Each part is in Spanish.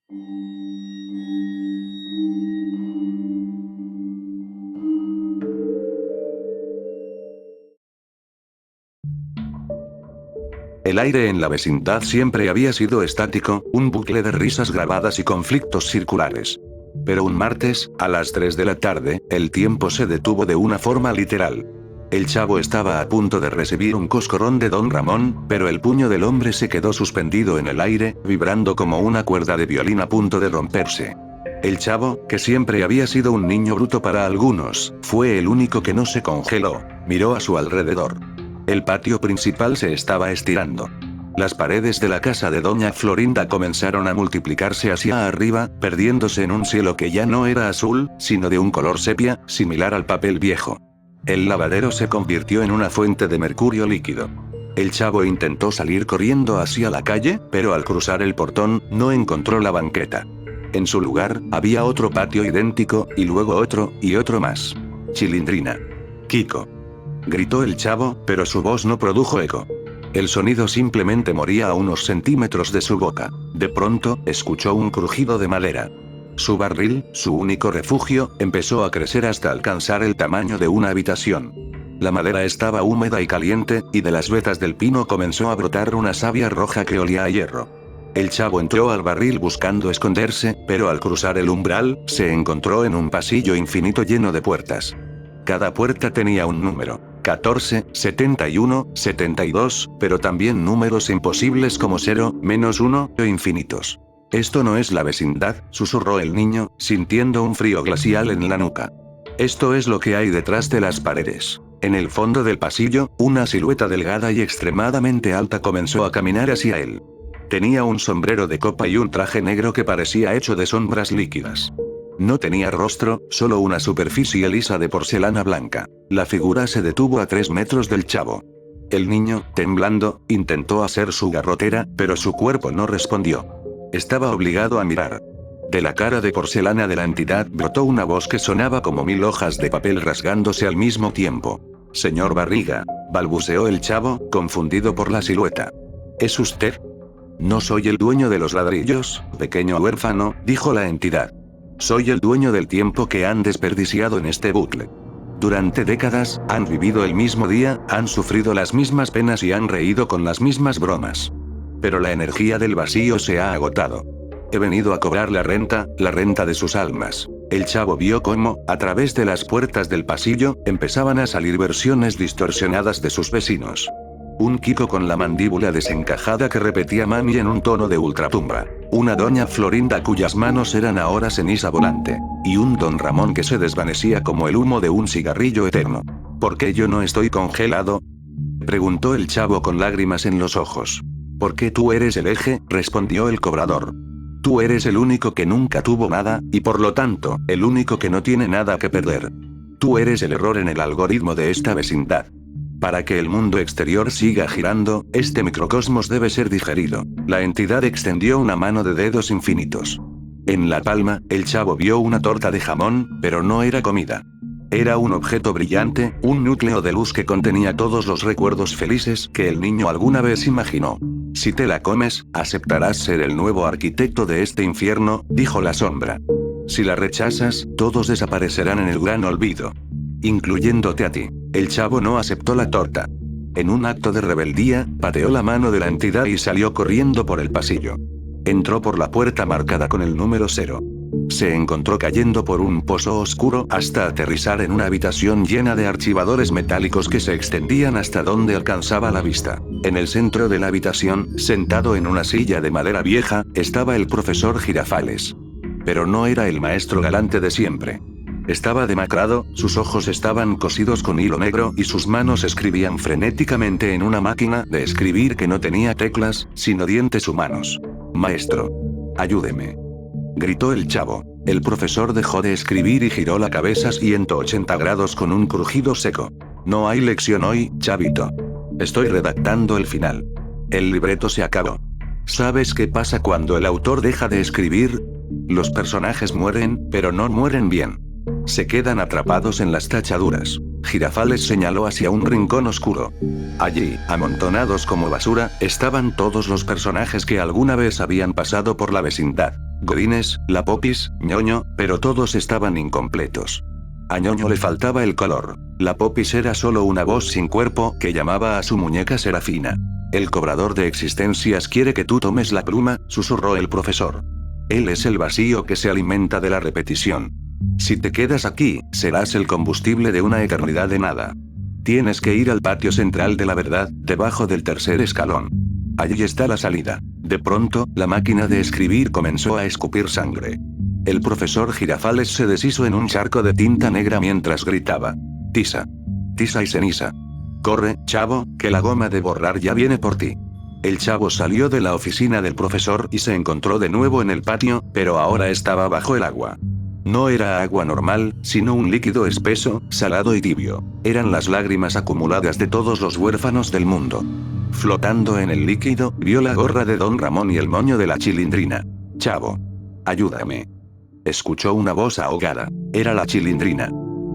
El aire en la vecindad siempre había sido estático, un bucle de risas grabadas y conflictos circulares. Pero un martes, a las 3 de la tarde, el tiempo se detuvo de una forma literal. El chavo estaba a punto de recibir un coscorrón de don Ramón, pero el puño del hombre se quedó suspendido en el aire, vibrando como una cuerda de violín a punto de romperse. El chavo, que siempre había sido un niño bruto para algunos, fue el único que no se congeló. Miró a su alrededor. El patio principal se estaba estirando. Las paredes de la casa de doña Florinda comenzaron a multiplicarse hacia arriba, perdiéndose en un cielo que ya no era azul, sino de un color sepia, similar al papel viejo. El lavadero se convirtió en una fuente de mercurio líquido. El chavo intentó salir corriendo hacia la calle, pero al cruzar el portón, no encontró la banqueta. En su lugar, había otro patio idéntico, y luego otro, y otro más. Chilindrina. Kiko. Gritó el chavo, pero su voz no produjo eco. El sonido simplemente moría a unos centímetros de su boca. De pronto, escuchó un crujido de madera. Su barril, su único refugio, empezó a crecer hasta alcanzar el tamaño de una habitación. La madera estaba húmeda y caliente, y de las vetas del pino comenzó a brotar una savia roja que olía a hierro. El chavo entró al barril buscando esconderse, pero al cruzar el umbral, se encontró en un pasillo infinito lleno de puertas. Cada puerta tenía un número. 14, 71, 72, pero también números imposibles como 0, -1, e infinitos. Esto no es la vecindad, susurró el niño, sintiendo un frío glacial en la nuca. Esto es lo que hay detrás de las paredes. En el fondo del pasillo, una silueta delgada y extremadamente alta comenzó a caminar hacia él. Tenía un sombrero de copa y un traje negro que parecía hecho de sombras líquidas. No tenía rostro, solo una superficie lisa de porcelana blanca. La figura se detuvo a 3 metros del chavo. El niño, temblando, intentó hacer su garrotera, pero su cuerpo no respondió. Estaba obligado a mirar. De la cara de porcelana de la entidad brotó una voz que sonaba como 1000 hojas de papel rasgándose al mismo tiempo. Señor Barriga, balbuceó el chavo, confundido por la silueta. ¿Es usted? No soy el dueño de los ladrillos, pequeño huérfano, dijo la entidad. Soy el dueño del tiempo que han desperdiciado en este bucle. Durante décadas, han vivido el mismo día, han sufrido las mismas penas y han reído con las mismas bromas. Pero la energía del vacío se ha agotado. He venido a cobrar la renta de sus almas. El chavo vio cómo, a través de las puertas del pasillo, empezaban a salir versiones distorsionadas de sus vecinos. Un Kiko con la mandíbula desencajada que repetía mami en un tono de ultratumba. Una doña Florinda cuyas manos eran ahora ceniza volante. Y un don Ramón que se desvanecía como el humo de un cigarrillo eterno. ¿Por qué yo no estoy congelado?, preguntó el chavo con lágrimas en los ojos. Porque tú eres el eje, respondió el cobrador. Tú eres el único que nunca tuvo nada, y por lo tanto, el único que no tiene nada que perder. Tú eres el error en el algoritmo de esta vecindad. Para que el mundo exterior siga girando, este microcosmos debe ser digerido. La entidad extendió una mano de dedos infinitos. En la palma, el chavo vio una torta de jamón, pero no era comida. Era un objeto brillante, un núcleo de luz que contenía todos los recuerdos felices que el niño alguna vez imaginó. Si te la comes, aceptarás ser el nuevo arquitecto de este infierno, dijo la sombra. Si la rechazas, todos desaparecerán en el gran olvido. Incluyéndote a ti. El chavo no aceptó la torta. En un acto de rebeldía, pateó la mano de la entidad y salió corriendo por el pasillo. Entró por la puerta marcada con el número 0. Se encontró cayendo por un pozo oscuro hasta aterrizar en una habitación llena de archivadores metálicos que se extendían hasta donde alcanzaba la vista. En el centro de la habitación, sentado en una silla de madera vieja, estaba el profesor Girafales. Pero no era el maestro galante de siempre. Estaba demacrado, sus ojos estaban cosidos con hilo negro y sus manos escribían frenéticamente en una máquina de escribir que no tenía teclas, sino dientes humanos. Maestro. Ayúdeme. Gritó el chavo. El profesor dejó de escribir y giró la cabeza 180 grados con un crujido seco. No hay lección hoy, chavito. Estoy redactando el final. El libreto se acabó. ¿Sabes qué pasa cuando el autor deja de escribir? Los personajes mueren, pero no mueren bien. Se quedan atrapados en las tachaduras. Girafales señaló hacia un rincón oscuro. Allí, amontonados como basura, estaban todos los personajes que alguna vez habían pasado por la vecindad. Godínez, la Popis, ñoño, pero todos estaban incompletos. A ñoño le faltaba el color. La Popis era solo una voz sin cuerpo que llamaba a su muñeca Serafina. El cobrador de existencias quiere que tú tomes la pluma, susurró el profesor. Él es el vacío que se alimenta de la repetición. Si te quedas aquí, serás el combustible de una eternidad de nada. Tienes que ir al patio central de la verdad, debajo del tercer escalón. Allí está la salida. De pronto, la máquina de escribir comenzó a escupir sangre. El profesor Girafales se deshizo en un charco de tinta negra mientras gritaba. Tisa. Tisa y ceniza. Corre, chavo, que la goma de borrar ya viene por ti. El chavo salió de la oficina del profesor y se encontró de nuevo en el patio, pero ahora estaba bajo el agua. No era agua normal, sino un líquido espeso, salado y tibio. Eran las lágrimas acumuladas de todos los huérfanos del mundo. Flotando en el líquido, vio la gorra de Don Ramón y el moño de la Chilindrina. Chavo. Ayúdame. Escuchó una voz ahogada. Era la Chilindrina.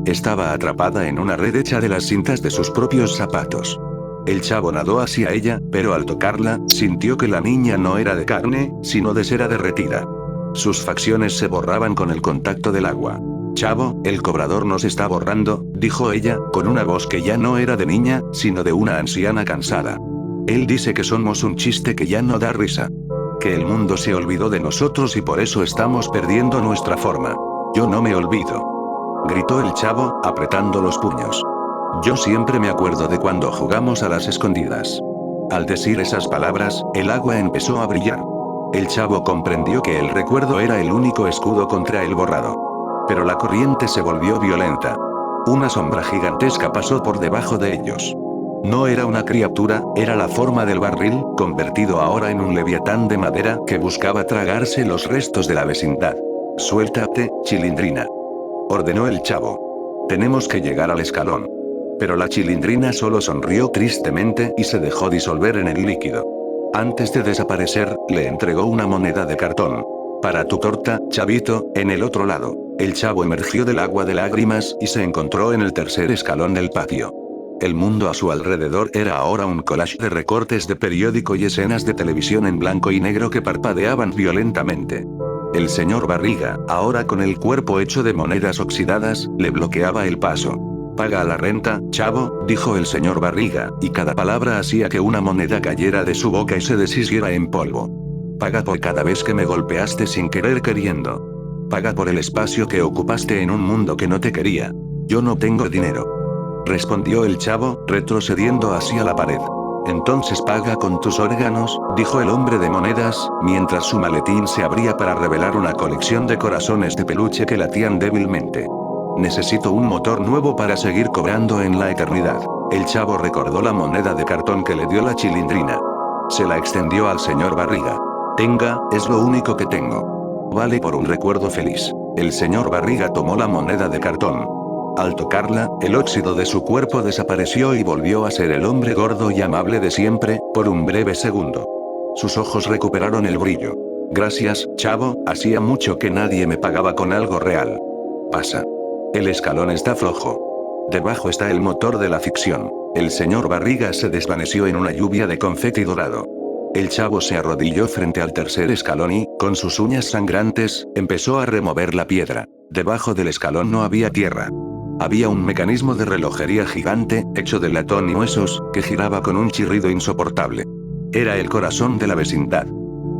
Estaba atrapada en una red hecha de las cintas de sus propios zapatos. El chavo nadó hacia ella, pero al tocarla, sintió que la niña no era de carne, sino de cera derretida. Sus facciones se borraban con el contacto del agua. Chavo, el cobrador nos está borrando, dijo ella, con una voz que ya no era de niña, sino de una anciana cansada. Él dice que somos un chiste que ya no da risa. Que el mundo se olvidó de nosotros y por eso estamos perdiendo nuestra forma. Yo no me olvido. Gritó el chavo, apretando los puños. Yo siempre me acuerdo de cuando jugamos a las escondidas. Al decir esas palabras, el agua empezó a brillar. El chavo comprendió que el recuerdo era el único escudo contra el borrado. Pero la corriente se volvió violenta. Una sombra gigantesca pasó por debajo de ellos. No era una criatura, era la forma del barril, convertido ahora en un leviatán de madera que buscaba tragarse los restos de la vecindad. Suéltate, Chilindrina. Ordenó el chavo. Tenemos que llegar al escalón. Pero la Chilindrina solo sonrió tristemente y se dejó disolver en el líquido. Antes de desaparecer, le entregó una moneda de cartón. Para tu torta, chavito, en el otro lado. El chavo emergió del agua de lágrimas y se encontró en el tercer escalón del patio. El mundo a su alrededor era ahora un collage de recortes de periódico y escenas de televisión en blanco y negro que parpadeaban violentamente. El señor Barriga, ahora con el cuerpo hecho de monedas oxidadas, le bloqueaba el paso. Paga la renta, chavo, dijo el señor Barriga, y cada palabra hacía que una moneda cayera de su boca y se deshiciera en polvo. Paga por cada vez que me golpeaste sin querer queriendo. Paga por el espacio que ocupaste en un mundo que no te quería. Yo no tengo dinero. Respondió el chavo, retrocediendo hacia la pared. Entonces paga con tus órganos, dijo el hombre de monedas, mientras su maletín se abría para revelar una colección de corazones de peluche que latían débilmente. Necesito un motor nuevo para seguir cobrando en la eternidad. El chavo recordó la moneda de cartón que le dio la Chilindrina. Se la extendió al señor Barriga. Tenga, es lo único que tengo. Vale por un recuerdo feliz. El señor Barriga tomó la moneda de cartón. Al tocarla, el óxido de su cuerpo desapareció y volvió a ser el hombre gordo y amable de siempre, por un breve segundo. Sus ojos recuperaron el brillo. Gracias, chavo, hacía mucho que nadie me pagaba con algo real. Pasa. El escalón está flojo. Debajo está el motor de la ficción. El señor Barriga se desvaneció en una lluvia de confeti dorado. El chavo se arrodilló frente al tercer escalón y, con sus uñas sangrantes, empezó a remover la piedra. Debajo del escalón no había tierra. Había un mecanismo de relojería gigante, hecho de latón y huesos, que giraba con un chirrido insoportable. Era el corazón de la vecindad.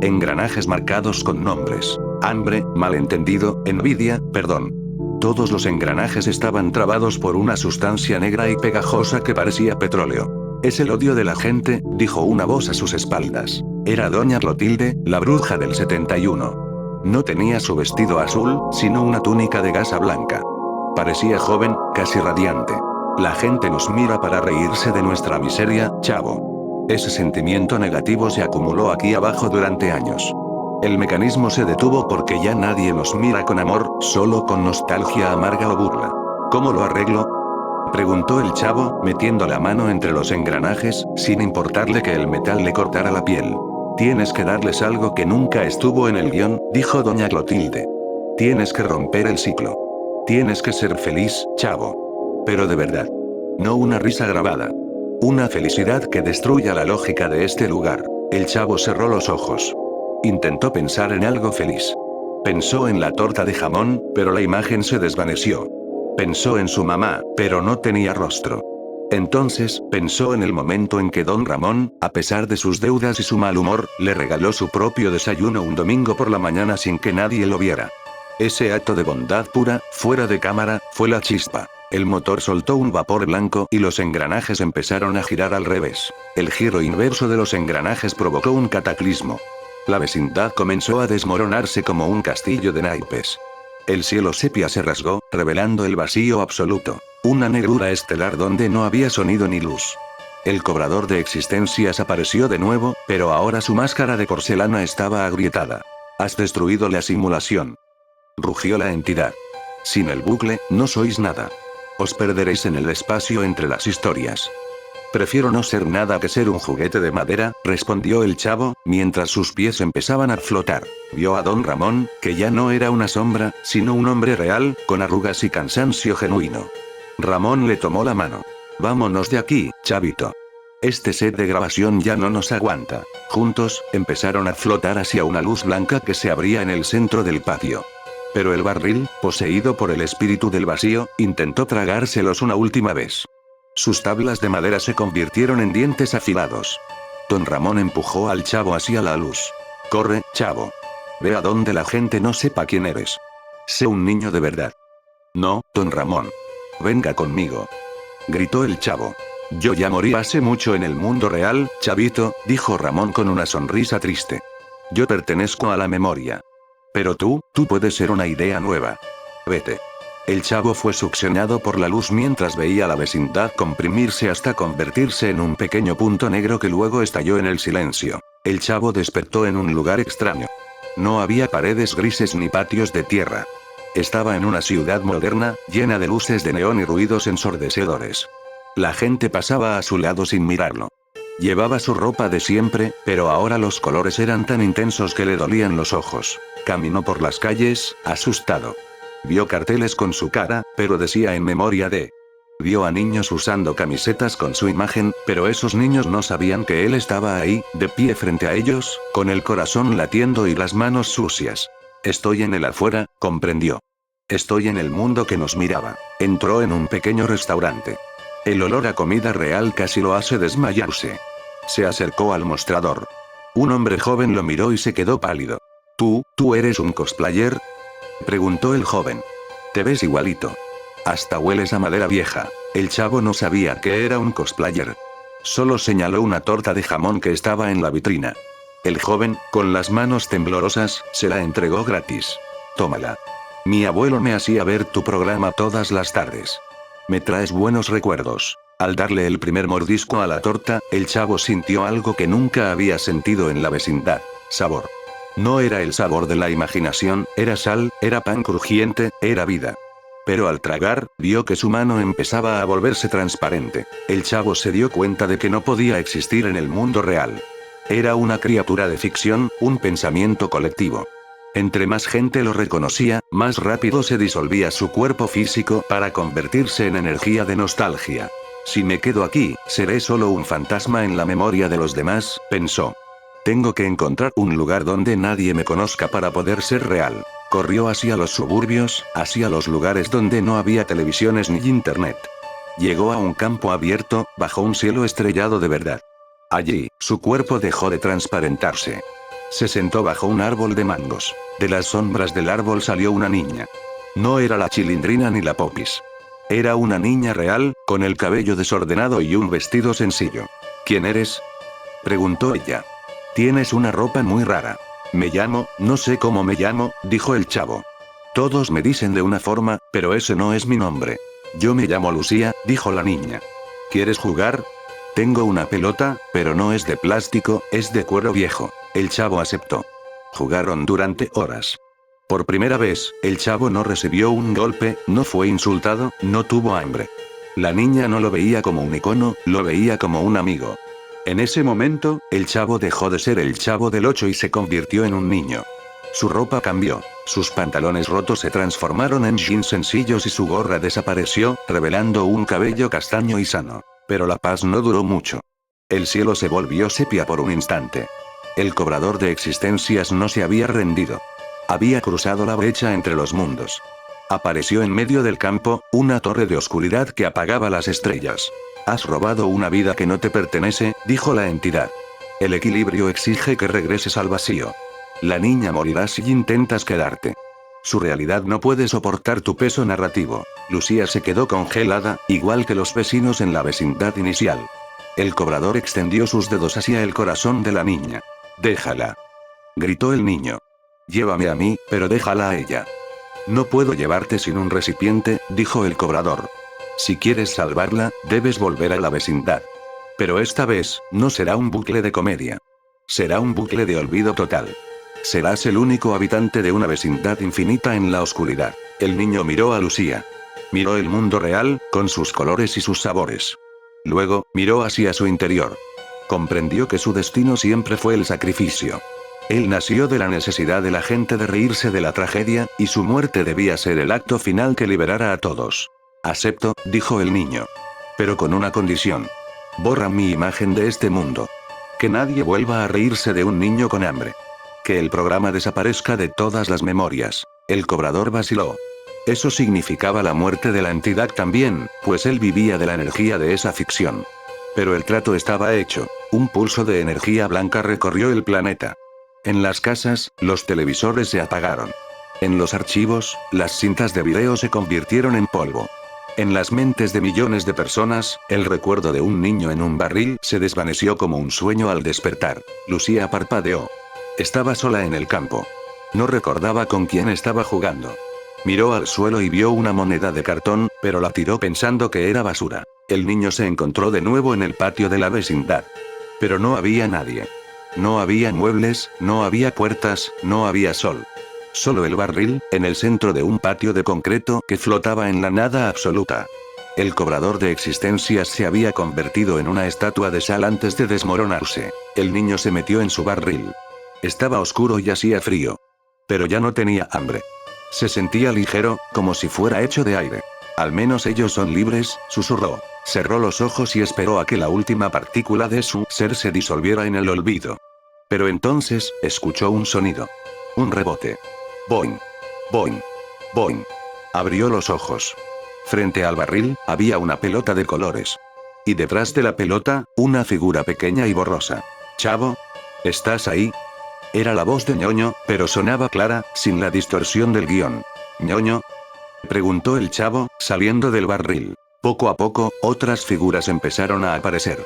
Engranajes marcados con nombres. Hambre, malentendido, envidia, perdón. Todos los engranajes estaban trabados por una sustancia negra y pegajosa que parecía petróleo. Es el odio de la gente, dijo una voz a sus espaldas. Era doña Clotilde, la bruja del 71. No tenía su vestido azul, sino una túnica de gasa blanca. Parecía joven, casi radiante. La gente nos mira para reírse de nuestra miseria, chavo. Ese sentimiento negativo se acumuló aquí abajo durante años. El mecanismo se detuvo porque ya nadie nos mira con amor, solo con nostalgia amarga o burla. ¿Cómo lo arreglo?, preguntó el chavo, metiendo la mano entre los engranajes, sin importarle que el metal le cortara la piel. Tienes que darles algo que nunca estuvo en el guión, dijo doña Clotilde. Tienes que romper el ciclo. Tienes que ser feliz, chavo. Pero de verdad. No una risa grabada. Una felicidad que destruya la lógica de este lugar. El chavo cerró los ojos. Intentó pensar en algo feliz. Pensó en la torta de jamón, pero la imagen se desvaneció. Pensó en su mamá, pero no tenía rostro. Entonces, pensó en el momento en que don Ramón, a pesar de sus deudas y su mal humor, le regaló su propio desayuno un domingo por la mañana sin que nadie lo viera. Ese acto de bondad pura, fuera de cámara, fue la chispa. El motor soltó un vapor blanco y los engranajes empezaron a girar al revés. El giro inverso de los engranajes provocó un cataclismo. La vecindad comenzó a desmoronarse como un castillo de naipes. El cielo sepia se rasgó, revelando el vacío absoluto. Una negrura estelar donde no había sonido ni luz. El cobrador de existencias apareció de nuevo, pero ahora su máscara de porcelana estaba agrietada. Has destruido la simulación. Rugió la entidad. Sin el bucle, no sois nada. Os perderéis en el espacio entre las historias. Prefiero no ser nada que ser un juguete de madera, respondió el chavo, mientras sus pies empezaban a flotar. Vio a don Ramón, que ya no era una sombra, sino un hombre real, con arrugas y cansancio genuino. Ramón le tomó la mano. Vámonos de aquí, chavito. Este set de grabación ya no nos aguanta. Juntos, empezaron a flotar hacia una luz blanca que se abría en el centro del patio. Pero el barril, poseído por el espíritu del vacío, intentó tragárselos una última vez. Sus tablas de madera se convirtieron en dientes afilados. Don Ramón empujó al chavo hacia la luz. Corre, chavo. Ve a donde la gente no sepa quién eres. Sé un niño de verdad. No, don Ramón. Venga conmigo. Gritó el chavo. Yo ya morí hace mucho en el mundo real, chavito, dijo Ramón con una sonrisa triste. Yo pertenezco a la memoria. Pero tú puedes ser una idea nueva. Vete. El chavo fue succionado por la luz mientras veía la vecindad comprimirse hasta convertirse en un pequeño punto negro que luego estalló en el silencio. El chavo despertó en un lugar extraño. No había paredes grises ni patios de tierra. Estaba en una ciudad moderna, llena de luces de neón y ruidos ensordecedores. La gente pasaba a su lado sin mirarlo. Llevaba su ropa de siempre, pero ahora los colores eran tan intensos que le dolían los ojos. Caminó por las calles, asustado. Vio carteles con su cara, pero decía en memoria de. Vio a niños usando camisetas con su imagen, pero esos niños no sabían que él estaba ahí, de pie frente a ellos, con el corazón latiendo y las manos sucias. Estoy en el afuera, comprendió. Estoy en el mundo que nos miraba. Entró en un pequeño restaurante. El olor a comida real casi lo hace desmayarse. Se acercó al mostrador. Un hombre joven lo miró y se quedó pálido. ¿Tú eres un cosplayer?, preguntó el joven. Te ves igualito. Hasta hueles a madera vieja. El chavo no sabía que era un cosplayer. Solo señaló una torta de jamón que estaba en la vitrina. El joven, con las manos temblorosas, se la entregó gratis. Tómala. Mi abuelo me hacía ver tu programa todas las tardes. Me traes buenos recuerdos. Al darle el primer mordisco a la torta, el chavo sintió algo que nunca había sentido en la vecindad. Sabor. No era el sabor de la imaginación, era sal, era pan crujiente, era vida. Pero al tragar, vio que su mano empezaba a volverse transparente. El chavo se dio cuenta de que no podía existir en el mundo real. Era una criatura de ficción, un pensamiento colectivo. Entre más gente lo reconocía, más rápido se disolvía su cuerpo físico para convertirse en energía de nostalgia. Si me quedo aquí, seré solo un fantasma en la memoria de los demás, pensó. Tengo que encontrar un lugar donde nadie me conozca para poder ser real. Corrió hacia los suburbios, hacia los lugares donde no había televisiones ni internet. Llegó a un campo abierto, bajo un cielo estrellado de verdad. Allí, su cuerpo dejó de transparentarse. Se sentó bajo un árbol de mangos. De las sombras del árbol salió una niña. No era la Chilindrina ni la Popis. Era una niña real, con el cabello desordenado y un vestido sencillo. ¿Quién eres?, preguntó ella. Tienes una ropa muy rara. Me llamo, no sé cómo me llamo, dijo el chavo. Todos me dicen de una forma, pero ese no es mi nombre. Yo me llamo Lucía, dijo la niña. ¿Quieres jugar? Tengo una pelota, pero no es de plástico, es de cuero viejo. El chavo aceptó. Jugaron durante horas. Por primera vez, el chavo no recibió un golpe, no fue insultado, no tuvo hambre. La niña no lo veía como un icono, lo veía como un amigo. En ese momento, el chavo dejó de ser el Chavo del 8 y se convirtió en un niño. Su ropa cambió. Sus pantalones rotos se transformaron en jeans sencillos y su gorra desapareció, revelando un cabello castaño y sano. Pero la paz no duró mucho. El cielo se volvió sepia por un instante. El cobrador de existencias no se había rendido. Había cruzado la brecha entre los mundos. Apareció en medio del campo, una torre de oscuridad que apagaba las estrellas. Has robado una vida que no te pertenece, dijo la entidad. El equilibrio exige que regreses al vacío. La niña morirá si intentas quedarte. Su realidad no puede soportar tu peso narrativo. Lucía se quedó congelada, igual que los vecinos en la vecindad inicial. El cobrador extendió sus dedos hacia el corazón de la niña. Déjala. Gritó el niño. Llévame a mí, pero déjala a ella. No puedo llevarte sin un recipiente, dijo el cobrador. Si quieres salvarla, debes volver a la vecindad. Pero esta vez, no será un bucle de comedia. Será un bucle de olvido total. Serás el único habitante de una vecindad infinita en la oscuridad. El niño miró a Lucía. Miró el mundo real, con sus colores y sus sabores. Luego, miró hacia su interior. Comprendió que su destino siempre fue el sacrificio. Él nació de la necesidad de la gente de reírse de la tragedia, y su muerte debía ser el acto final que liberara a todos. Acepto, dijo el niño. Pero con una condición. Borra mi imagen de este mundo. Que nadie vuelva a reírse de un niño con hambre. Que el programa desaparezca de todas las memorias. El cobrador vaciló. Eso significaba la muerte de la entidad también, pues él vivía de la energía de esa ficción. Pero el trato estaba hecho. Un pulso de energía blanca recorrió el planeta. En las casas, los televisores se apagaron. En los archivos, las cintas de video se convirtieron en polvo. En las mentes de millones de personas, el recuerdo de un niño en un barril se desvaneció como un sueño al despertar. Lucía parpadeó. Estaba sola en el campo. No recordaba con quién estaba jugando. Miró al suelo y vio una moneda de cartón, pero la tiró pensando que era basura. El niño se encontró de nuevo en el patio de la vecindad. Pero no había nadie. No había muebles, no había puertas, no había sol. Solo el barril, en el centro de un patio de concreto que flotaba en la nada absoluta. El cobrador de existencias se había convertido en una estatua de sal antes de desmoronarse. El niño se metió en su barril. Estaba oscuro y hacía frío. Pero ya no tenía hambre. Se sentía ligero, como si fuera hecho de aire. Al menos ellos son libres, susurró. Cerró los ojos y esperó a que la última partícula de su ser se disolviera en el olvido. Pero entonces, escuchó un sonido. Un rebote. Boing. Boing. Boing. Abrió los ojos. Frente al barril, había una pelota de colores. Y detrás de la pelota, una figura pequeña y borrosa. Chavo. ¿Estás ahí? Era la voz de ñoño, pero sonaba clara, sin la distorsión del guión. ¿Ñoño? Preguntó el chavo, saliendo del barril. Poco a poco, otras figuras empezaron a aparecer.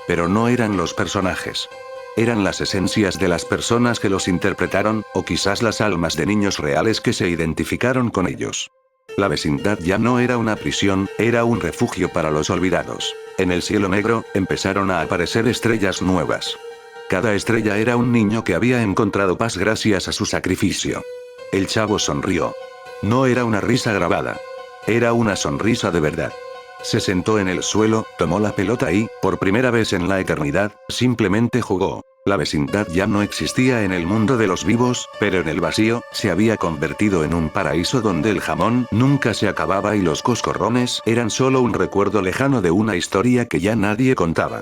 Pero no eran los personajes. Eran las esencias de las personas que los interpretaron, o quizás las almas de niños reales que se identificaron con ellos. La vecindad ya no era una prisión, era un refugio para los olvidados. En el cielo negro, empezaron a aparecer estrellas nuevas. Cada estrella era un niño que había encontrado paz gracias a su sacrificio. El chavo sonrió. No era una risa grabada. Era una sonrisa de verdad. Se sentó en el suelo, tomó la pelota y, por primera vez en la eternidad, simplemente jugó. La vecindad ya no existía en el mundo de los vivos, pero en el vacío, se había convertido en un paraíso donde el jamón nunca se acababa y los coscorrones eran solo un recuerdo lejano de una historia que ya nadie contaba.